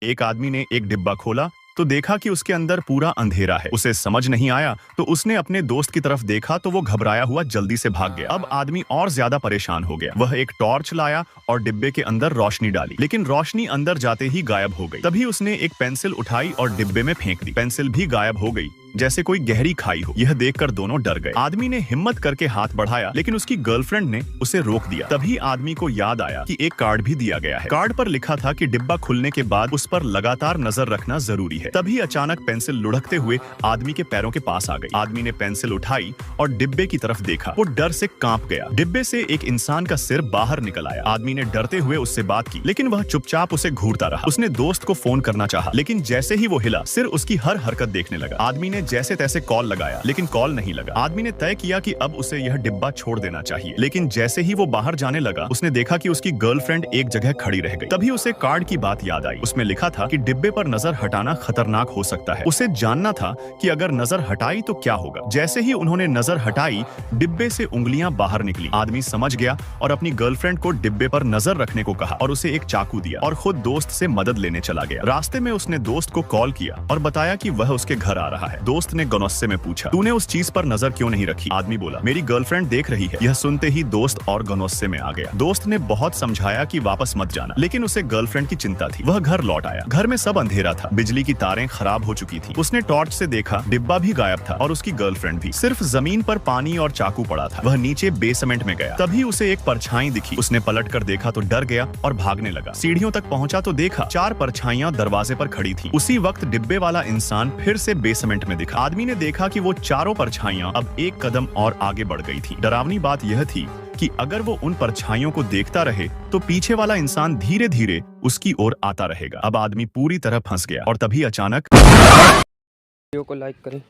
एक आदमी ने एक डिब्बा खोला तो देखा कि उसके अंदर पूरा अंधेरा है। उसे समझ नहीं आया तो उसने अपने दोस्त की तरफ देखा तो वो घबराया हुआ जल्दी से भाग गया। अब आदमी और ज्यादा परेशान हो गया। वह एक टॉर्च लाया और डिब्बे के अंदर रोशनी डाली, लेकिन रोशनी अंदर जाते ही गायब हो गई। तभी उसने एक पेंसिल उठाई और डिब्बे में फेंक दी। पेंसिल भी गायब हो गई, जैसे कोई गहरी खाई हो। यह देखकर दोनों डर गए। आदमी ने हिम्मत करके हाथ बढ़ाया, लेकिन उसकी गर्लफ्रेंड ने उसे रोक दिया। तभी आदमी को याद आया कि एक कार्ड भी दिया गया है। कार्ड पर लिखा था कि डिब्बा खुलने के बाद उस पर लगातार नजर रखना जरूरी है। तभी अचानक पेंसिल लुढ़कते हुए आदमी के पैरों के पास आ गई। आदमी ने पेंसिल उठाई और डिब्बे की तरफ देखा। वो डर से कांप गया। डिब्बे से एक इंसान का सिर बाहर निकल आया। आदमी ने डरते हुए उससे बात की, लेकिन वह चुपचाप उसे घूरता रहा। उसने दोस्त को फोन करना चाहा, लेकिन जैसे ही वो हिला, सिर उसकी हर हरकत देखने लगा। आदमी ने जैसे तैसे कॉल लगाया, लेकिन कॉल नहीं लगा। आदमी ने तय किया कि अब उसे यह डिब्बा छोड़ देना चाहिए, लेकिन जैसे ही वो बाहर जाने लगा, उसने देखा कि उसकी गर्लफ्रेंड एक जगह खड़ी रह गई। तभी उसे कार्ड की बात याद आई। उसमें लिखा था कि डिब्बे पर नजर हटाना खतरनाक हो सकता है। उसे जानना था कि अगर नजर हटाई तो क्या होगा। जैसे ही उन्होंने नजर हटाई, डिब्बे से उंगलियां बाहर निकली। आदमी समझ गया और अपनी गर्लफ्रेंड को डिब्बे पर नजर रखने को कहा और उसे एक चाकू दिया और खुद दोस्त से मदद लेने चला गया। रास्ते में उसने दोस्त को कॉल किया और बताया कि वह उसके घर आ रहा है। दोस्त ने गनौस्से में पूछा, तूने उस चीज पर नजर क्यों नहीं रखी? आदमी बोला, मेरी गर्लफ्रेंड देख रही है। यह सुनते ही दोस्त और गनौस्से में आ गया। दोस्त ने बहुत समझाया कि वापस मत जाना, लेकिन उसे गर्लफ्रेंड की चिंता थी। वह घर लौट आया। घर में सब अंधेरा था। बिजली की तारें खराब हो चुकी थी। उसने टॉर्च से देखा, डिब्बा भी गायब था और उसकी गर्लफ्रेंड भी। सिर्फ जमीन पर पानी और चाकू पड़ा था। वह नीचे बेसमेंट में गया। तभी उसे एक परछाई दिखी। उसने पलट कर देखा तो डर गया और भागने लगा। सीढ़ियों तक पहुंचा तो देखा 4 परछाइयां दरवाजे पर खड़ी थी। उसी वक्त डिब्बे वाला इंसान फिर से बेसमेंट में दिखा। आदमी ने देखा कि वो चारों परछाइयां अब एक कदम और आगे बढ़ गई थी। डरावनी बात यह थी कि अगर वो उन परछाइयों को देखता रहे तो पीछे वाला इंसान धीरे धीरे उसकी ओर आता रहेगा। अब आदमी पूरी तरह फंस गया और तभी अचानक वीडियो को लाइक करें।